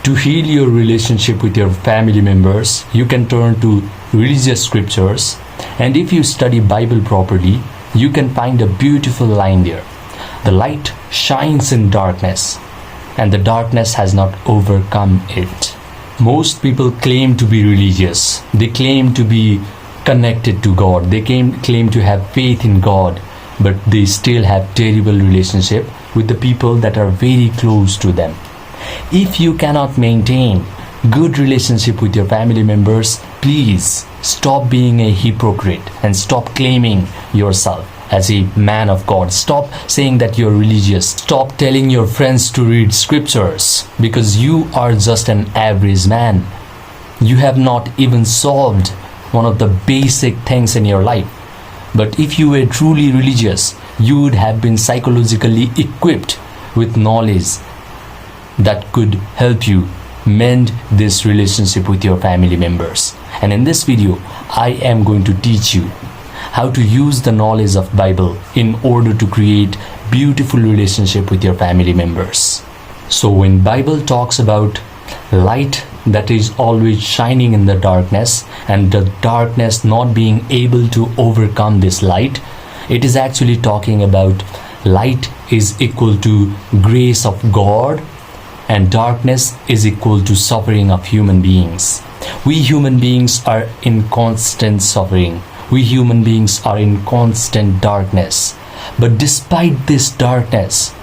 To heal your relationship with your family members, you can turn to religious scriptures, and if you study Bible properly, you can find a beautiful line there. The light shines in darkness, and the darkness has not overcome it. Most people claim to be religious. They claim to be connected to God. They claim to have faith in God, but they still have terrible relationship with the people that are very close to them. If you cannot maintain good relationship with your family members, please stop being a hypocrite and stop claiming yourself as a man of God. Stop saying that you're religious. Stop telling your friends to read scriptures because you are just an average man. You have not even solved one of the basic things in your life. But if you were truly religious, you would have been psychologically equipped with knowledge that could help you mend this relationship with your family members. And in this video, I am going to teach you how to use the knowledge of Bible in order to create beautiful relationship with your family members. So when Bible talks about light that is always shining in the darkness and the darkness not being able to overcome this light, it is actually talking about light is equal to grace of God and darkness is equal to suffering of human beings. We human beings are in constant suffering. We human beings are in constant darkness. But despite this darkness,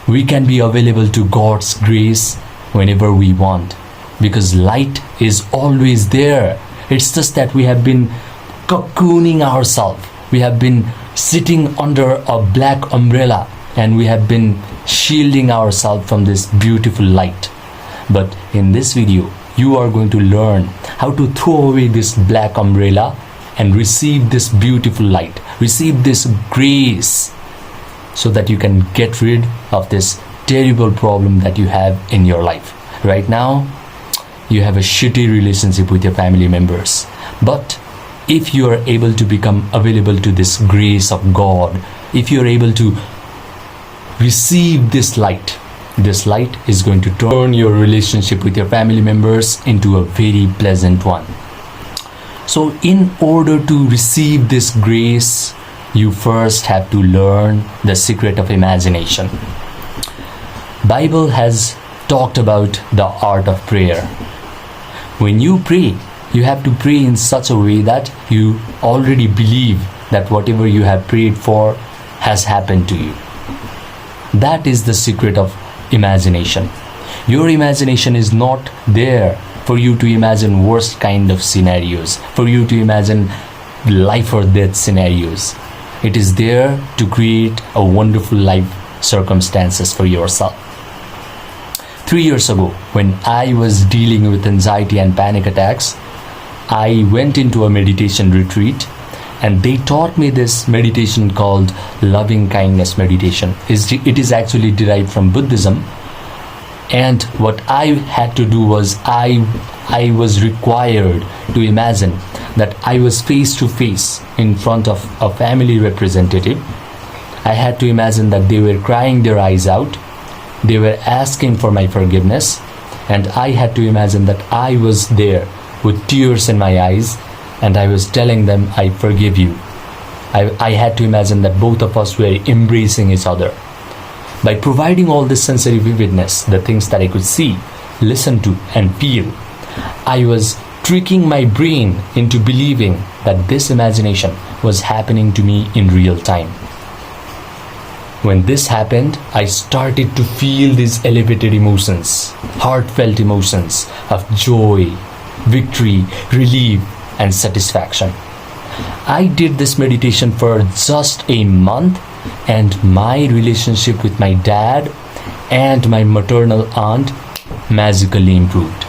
we can be available to God's grace whenever we want, because light is always there. It's just that we have been cocooning ourselves. We have been sitting under a black umbrella and we have been shielding ourselves from this beautiful light. But in this video, you are going to learn how to throw away this black umbrella and receive this beautiful light, receive this grace, so that you can get rid of this terrible problem that you have in your life. Right now, you have a shitty relationship with your family members. But if you are able to become available to this grace of God, if you are able to receive this light is going to turn your relationship with your family members into a very pleasant one. So in order to receive this grace, you first have to learn the secret of imagination. Bible has talked about the art of prayer. When you pray, you have to pray in such a way that you already believe that whatever you have prayed for has happened to you. That is the secret of imagination. Your imagination is not there for you to imagine worst kind of scenarios, for you to imagine life or death scenarios. It is there to create a wonderful life circumstances for yourself. 3 years ago, when I was dealing with anxiety and panic attacks, I went into a meditation retreat and they taught me this meditation called loving kindness meditation. It is actually derived from Buddhism. And what I had to do was I was required to imagine that I was face to face in front of a family representative. I had to imagine that they were crying their eyes out. They were asking for my forgiveness. And I had to imagine that I was there with tears in my eyes and I was telling them, I forgive you. I had to imagine that both of us were embracing each other. By providing all this sensory vividness, the things that I could see, listen to and feel, I was tricking my brain into believing that this imagination was happening to me in real time. When this happened, I started to feel these elevated emotions, heartfelt emotions of joy, victory, relief, and satisfaction. I did this meditation for just a month, and my relationship with my dad and my maternal aunt magically improved.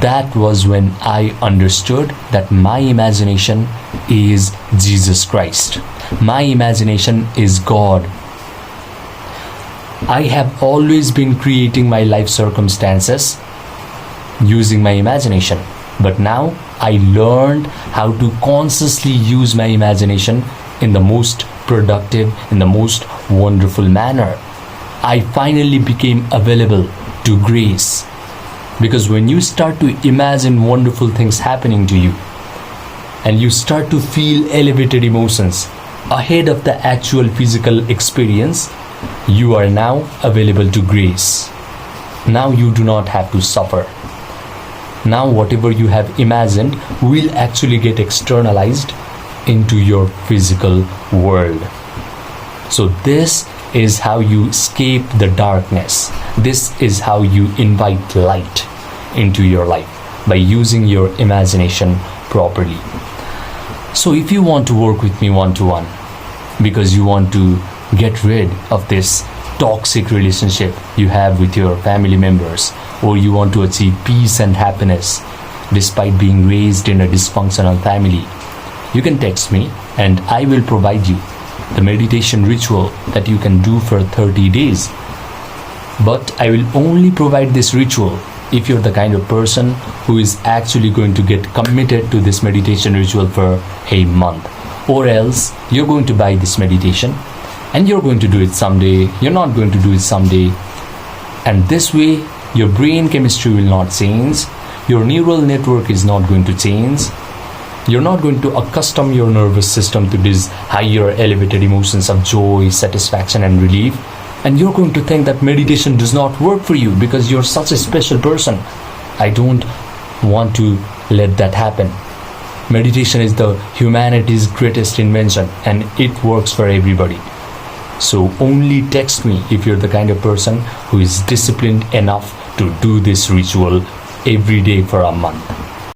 That was when I understood that my imagination is Jesus Christ. My imagination is God. I have always been creating my life circumstances using my imagination. But now I learned how to consciously use my imagination in the most productive, in the most wonderful manner. I finally became available to grace. Because when you start to imagine wonderful things happening to you, and you start to feel elevated emotions ahead of the actual physical experience, you are now available to grace. Now you do not have to suffer. Now whatever you have imagined will actually get externalized into your physical world. So this is how you escape the darkness. This is how you invite light into your life, by using your imagination properly. So if you want to work with me one-to-one, because you want to get rid of this toxic relationship you have with your family members, or you want to achieve peace and happiness despite being raised in a dysfunctional family, you can text me and I will provide you the meditation ritual that you can do for 30 days. But I will only provide this ritual if you're the kind of person who is actually going to get committed to this meditation ritual for a month. Or else you're going to buy this meditation and you're going to do it someday, you're not going to do it someday, and this way your brain chemistry will not change, your neural network is not going to change, you're not going to accustom your nervous system to these higher elevated emotions of joy, satisfaction and relief, and you're going to think that meditation does not work for you because you're such a special person. I don't want to let that happen. Meditation is the humanity's greatest invention and it works for everybody. So only text me if you're the kind of person who is disciplined enough to do this ritual every day for a month.